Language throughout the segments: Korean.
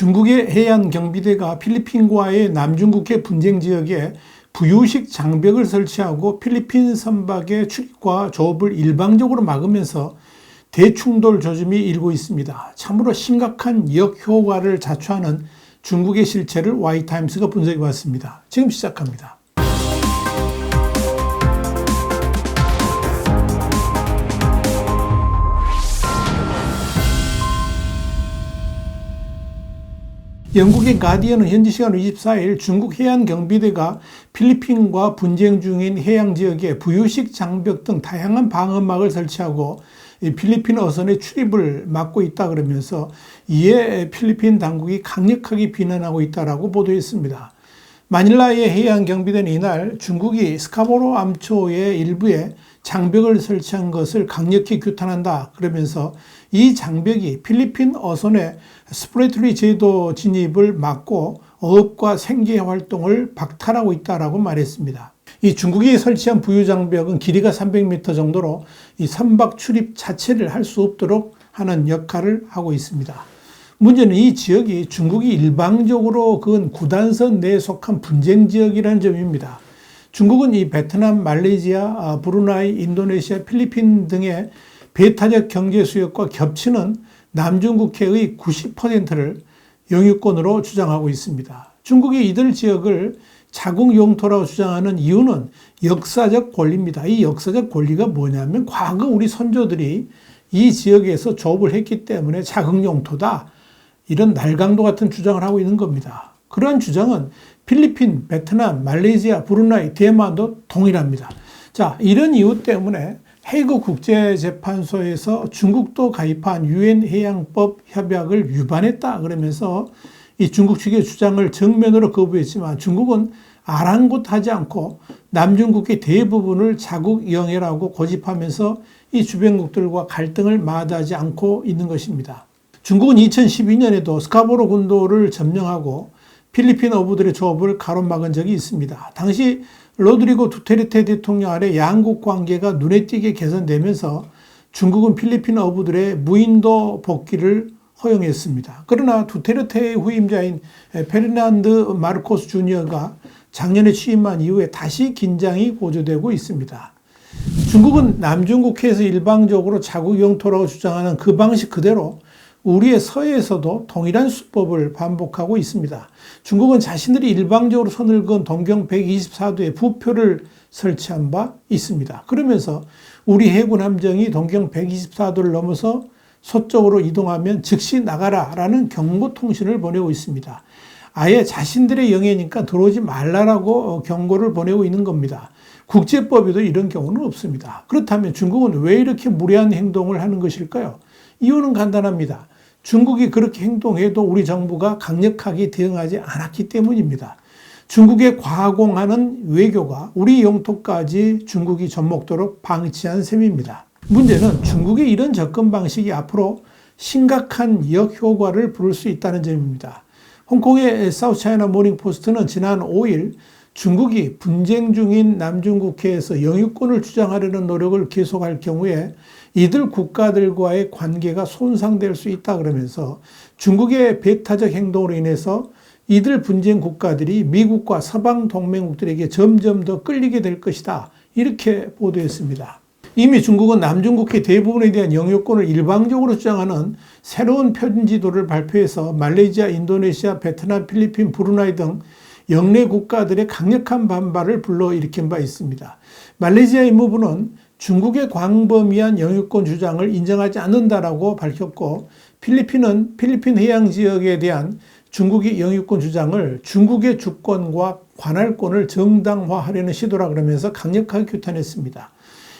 중국의 해안경비대가 필리핀과의 남중국해 분쟁 지역에 부유식 장벽을 설치하고 필리핀 선박의 출입과 조업을 일방적으로 막으면서 대충돌 조짐이 일고 있습니다. 참으로 심각한 역효과를 자초하는 중국의 실체를 Y타임스가 분석해 봤습니다. 지금 시작합니다. 영국의 가디언은 현지 시간 24일 중국 해안경비대가 필리핀과 분쟁 중인 해양지역에 부유식 장벽 등 다양한 방어막을 설치하고 필리핀 어선의 출입을 막고 있다 그러면서 이에 필리핀 당국이 강력하게 비난하고 있다라고 보도했습니다. 마닐라의 해양경비대는 이날 중국이 스카보로 암초의 일부에 장벽을 설치한 것을 강력히 규탄한다 그러면서 이 장벽이 필리핀 어선의 스프레트리 제도 진입을 막고 어업과 생계 활동을 박탈하고 있다라고 말했습니다. 이 중국이 설치한 부유장벽은 길이가 300m 정도로 이 선박 출입 자체를 할 수 없도록 하는 역할을 하고 있습니다. 문제는 이 지역이 중국이 일방적으로 그은 구단선 내에 속한 분쟁 지역이라는 점입니다. 중국은 이 베트남, 말레이시아, 브루나이, 인도네시아, 필리핀 등의 배타적 경제 수역과 겹치는 남중국해의 90%를 영유권으로 주장하고 있습니다. 중국이 이들 지역을 자국 영토라고 주장하는 이유는 역사적 권리입니다. 이 역사적 권리가 뭐냐면 과거 우리 선조들이 이 지역에서 조업을 했기 때문에 자국 영토다. 이런 날강도 같은 주장을 하고 있는 겁니다. 그러한 주장은 필리핀, 베트남, 말레이시아, 브루나이, 대만도 동일합니다. 자, 이런 이유 때문에 헤이그 국제재판소에서 중국도 가입한 유엔 해양법 협약을 위반했다 그러면서 이 중국 측의 주장을 정면으로 거부했지만 중국은 아랑곳하지 않고 남중국해 대부분을 자국 영해라고 고집하면서 이 주변국들과 갈등을 마다하지 않고 있는 것입니다. 중국은 2012년에도 스카보로 군도를 점령하고 필리핀 어부들의 조업을 가로막은 적이 있습니다. 당시 로드리고 두테르테 대통령 아래 양국 관계가 눈에 띄게 개선되면서 중국은 필리핀 어부들의 무인도 복귀를 허용했습니다. 그러나 두테르테의 후임자인 페르난드 마르코스 주니어가 작년에 취임한 이후에 다시 긴장이 고조되고 있습니다. 중국은 남중국해에서 일방적으로 자국 영토라고 주장하는 그 방식 그대로 우리의 서해에서도 동일한 수법을 반복하고 있습니다. 중국은 자신들이 일방적으로 선을 그은 동경 124도에 부표를 설치한 바 있습니다. 그러면서 우리 해군 함정이 동경 124도를 넘어서 서쪽으로 이동하면 즉시 나가라라는 경고 통신을 보내고 있습니다. 아예 자신들의 영해니까 들어오지 말라라고 경고를 보내고 있는 겁니다. 국제법에도 이런 경우는 없습니다. 그렇다면 중국은 왜 이렇게 무례한 행동을 하는 것일까요? 이유는 간단합니다. 중국이 그렇게 행동해도 우리 정부가 강력하게 대응하지 않았기 때문입니다. 중국에 과공하는 외교가 우리 영토까지 중국이 접목도록 방치한 셈입니다. 문제는 중국의 이런 접근 방식이 앞으로 심각한 역효과를 부를 수 있다는 점입니다. 홍콩의 사우스차이나 모닝포스트는 지난 5일 중국이 분쟁 중인 남중국해에서 영유권을 주장하려는 노력을 계속할 경우에 이들 국가들과의 관계가 손상될 수 있다 그러면서 중국의 배타적 행동으로 인해서 이들 분쟁 국가들이 미국과 서방 동맹국들에게 점점 더 끌리게 될 것이다. 이렇게 보도했습니다. 이미 중국은 남중국해 대부분에 대한 영유권을 일방적으로 주장하는 새로운 표준지도를 발표해서 말레이시아, 인도네시아, 베트남, 필리핀, 브루나이 등 영내 국가들의 강력한 반발을 불러일으킨 바 있습니다. 말레이시아 임무부는 중국의 광범위한 영유권 주장을 인정하지 않는다라고 밝혔고 필리핀은 필리핀 해양 지역에 대한 중국의 영유권 주장을 중국의 주권과 관할권을 정당화하려는 시도라 그러면서 강력하게 규탄했습니다.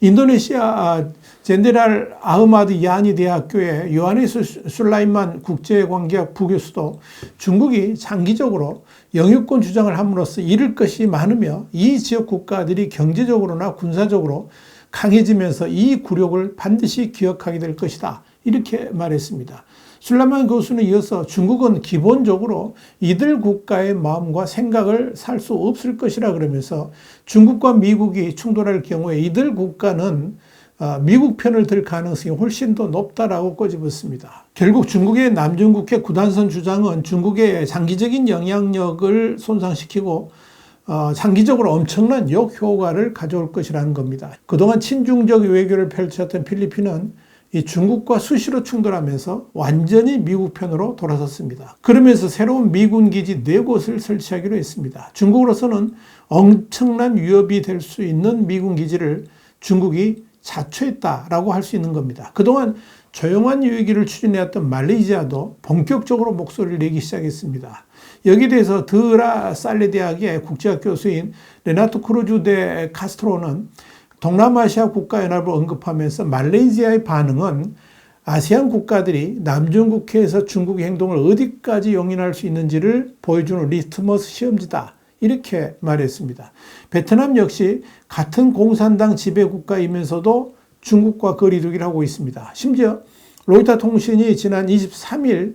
인도네시아 젠데랄 아흐마드 야니 대학교의 요하네스 술라이만 국제관계학 부교수도 중국이 장기적으로 영유권 주장을 함으로써 잃을 것이 많으며 이 지역 국가들이 경제적으로나 군사적으로 강해지면서 이 굴욕을 반드시 기억하게 될 것이다. 이렇게 말했습니다. 술라만 교수는 이어서 중국은 기본적으로 이들 국가의 마음과 생각을 살 수 없을 것이라 그러면서 중국과 미국이 충돌할 경우에 이들 국가는 미국 편을 들 가능성이 훨씬 더 높다라고 꼬집었습니다. 결국 중국의 남중국해 9단선 주장은 중국의 장기적인 영향력을 손상시키고 장기적으로 엄청난 역효과를 가져올 것이라는 겁니다. 그동안 친중적 외교를 펼쳤던 필리핀은 이 중국과 수시로 충돌하면서 완전히 미국 편으로 돌아섰습니다. 그러면서 새로운 미군 기지 4곳을 설치하기로 했습니다. 중국으로서는 엄청난 위협이 될 수 있는 미군 기지를 중국이 자초했다라고 할 수 있는 겁니다. 그동안 조용한 위기를 추진해왔던 말레이시아도 본격적으로 목소리를 내기 시작했습니다. 여기에 대해서 드라 살레 대학의 국제학 교수인 레나토 크루즈 데 카스트로는 동남아시아 국가연합을 언급하면서 말레이시아의 반응은 아세안 국가들이 남중국해에서 중국의 행동을 어디까지 용인할 수 있는지를 보여주는 리트머스 시험지다. 이렇게 말했습니다. 베트남 역시 같은 공산당 지배국가이면서도 중국과 거리두기를 하고 있습니다. 심지어 로이터 통신이 지난 23일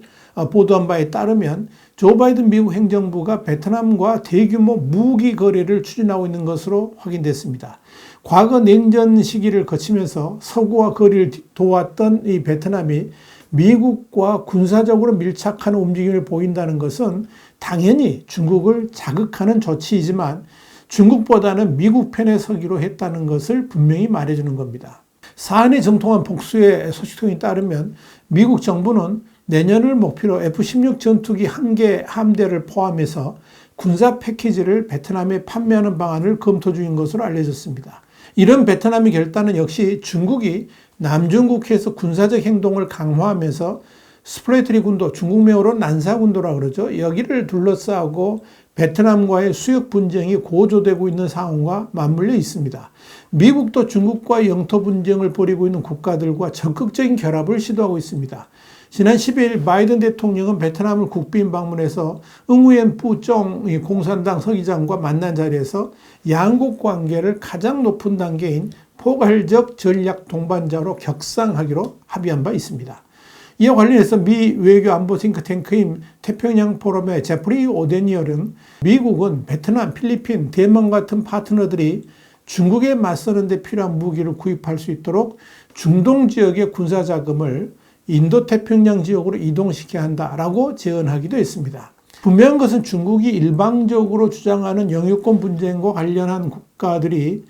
보도한 바에 따르면 조 바이든 미국 행정부가 베트남과 대규모 무기 거래를 추진하고 있는 것으로 확인됐습니다. 과거 냉전 시기를 거치면서 서구와 거리를 도왔던 이 베트남이 미국과 군사적으로 밀착하는 움직임을 보인다는 것은 당연히 중국을 자극하는 조치이지만 중국보다는 미국 편에 서기로 했다는 것을 분명히 말해주는 겁니다. 사안에 정통한 복수의 소식통에 따르면 미국 정부는 내년을 목표로 F-16 전투기 1개 함대를 포함해서 군사 패키지를 베트남에 판매하는 방안을 검토 중인 것으로 알려졌습니다. 이런 베트남의 결단은 역시 중국이 남중국해에서 군사적 행동을 강화하면서 스프레트리 군도, 중국명으로 난사군도라고 그러죠. 여기를 둘러싸고 베트남과의 수역 분쟁이 고조되고 있는 상황과 맞물려 있습니다. 미국도 중국과 영토 분쟁을 벌이고 있는 국가들과 적극적인 결합을 시도하고 있습니다. 지난 12일 바이든 대통령은 베트남을 국빈 방문해서 응우엔 뿌쫑 공산당 서기장과 만난 자리에서 양국 관계를 가장 높은 단계인 포괄적 전략 동반자로 격상하기로 합의한 바 있습니다. 이와 관련해서 미 외교안보 싱크탱크인 태평양 포럼의 제프리 오데니얼은 미국은 베트남, 필리핀, 대만 같은 파트너들이 중국에 맞서는 데 필요한 무기를 구입할 수 있도록 중동 지역의 군사 자금을 인도태평양 지역으로 이동시켜야 한다라고 제언하기도 했습니다. 분명한 것은 중국이 일방적으로 주장하는 영유권 분쟁과 관련한 국가들이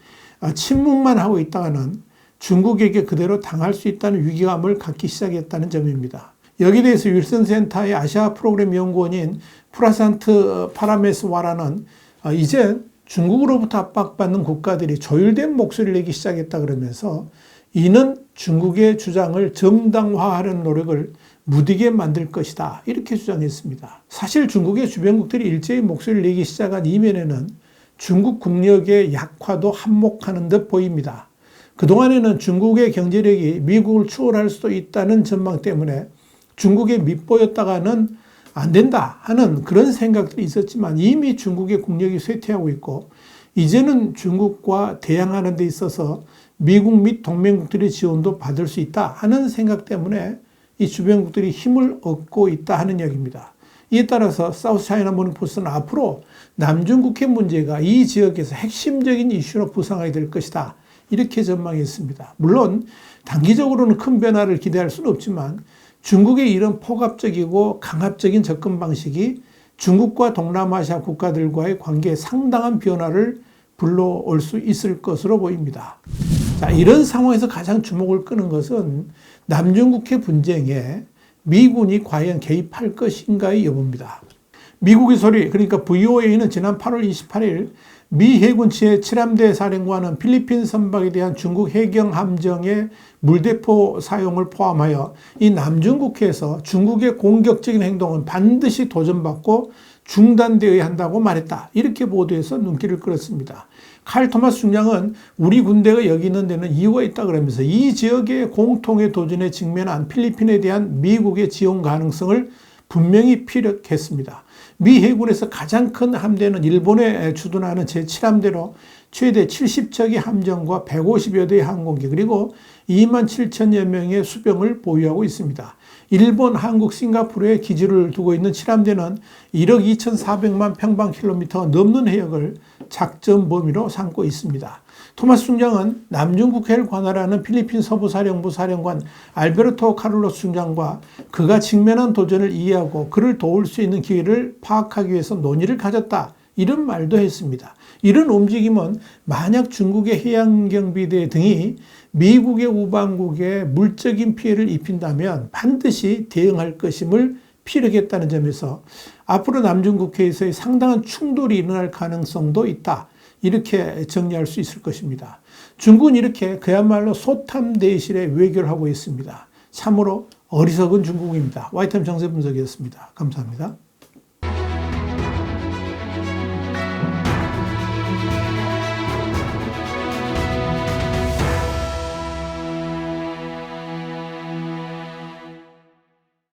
침묵만 하고 있다가는 중국에게 그대로 당할 수 있다는 위기감을 갖기 시작했다는 점입니다. 여기에 대해서 윌슨 센터의 아시아 프로그램 연구원인 프라산트 파라메스와라는 이제 중국으로부터 압박받는 국가들이 조율된 목소리를 내기 시작했다 그러면서 이는 중국의 주장을 정당화하려는 노력을 무디게 만들 것이다. 이렇게 주장했습니다. 사실 중국의 주변국들이 일제히 목소리를 내기 시작한 이면에는 중국 국력의 약화도 한몫하는 듯 보입니다. 그동안에는 중국의 경제력이 미국을 추월할 수도 있다는 전망 때문에 중국에 밑보였다가는 안 된다 하는 그런 생각들이 있었지만 이미 중국의 국력이 쇠퇴하고 있고 이제는 중국과 대항하는 데 있어서 미국 및 동맹국들의 지원도 받을 수 있다 하는 생각 때문에 이 주변국들이 힘을 얻고 있다 하는 이야기입니다. 이에 따라서 사우스 차이나 모닝포스트는 앞으로 남중국해 문제가 이 지역에서 핵심적인 이슈로 부상하게 될 것이다. 이렇게 전망했습니다. 물론 단기적으로는 큰 변화를 기대할 수는 없지만 중국의 이런 포갑적이고 강압적인 접근 방식이 중국과 동남아시아 국가들과의 관계에 상당한 변화를 불러올 수 있을 것으로 보입니다. 자, 이런 상황에서 가장 주목을 끄는 것은 남중국해 분쟁에 미군이 과연 개입할 것인가의 여부입니다. 미국의 소리, 그러니까 VOA는 지난 8월 28일 미 해군 제7함대 사령관은 필리핀 선박에 대한 중국 해경 함정의 물대포 사용을 포함하여 이 남중국해에서 중국의 공격적인 행동은 반드시 도전받고 중단되어야 한다고 말했다. 이렇게 보도해서 눈길을 끌었습니다. 칼 토마스 중장은 우리 군대가 여기 있는 데는 이유가 있다 그러면서 이 지역의 공통의 도전에 직면한 필리핀에 대한 미국의 지원 가능성을 분명히 피력했습니다. 미 해군에서 가장 큰 함대는 일본에 주둔하는 제7함대로 최대 70척의 함정과 150여 대의 항공기 그리고 2만 7천여 명의 수병을 보유하고 있습니다. 일본, 한국, 싱가포르에 기지를 두고 있는 칠함대는 1억 2,400만 평방킬로미터 넘는 해역을 작전 범위로 삼고 있습니다. 토마스 중장은 남중국해를 관할하는 필리핀 서부사령부 사령관 알베르토 카를로스 중장과 그가 직면한 도전을 이해하고 그를 도울 수 있는 기회를 파악하기 위해서 논의를 가졌다. 이런 말도 했습니다. 이런 움직임은 만약 중국의 해양경비대 등이 미국의 우방국에 물적인 피해를 입힌다면 반드시 대응할 것임을 피력했다는 점에서 앞으로 남중국해에서의 상당한 충돌이 일어날 가능성도 있다. 이렇게 정리할 수 있을 것입니다. 중국은 이렇게 그야말로 소탐대실의 외교를 하고 있습니다. 참으로 어리석은 중국입니다. 와이타임 정세 분석이었습니다. 감사합니다.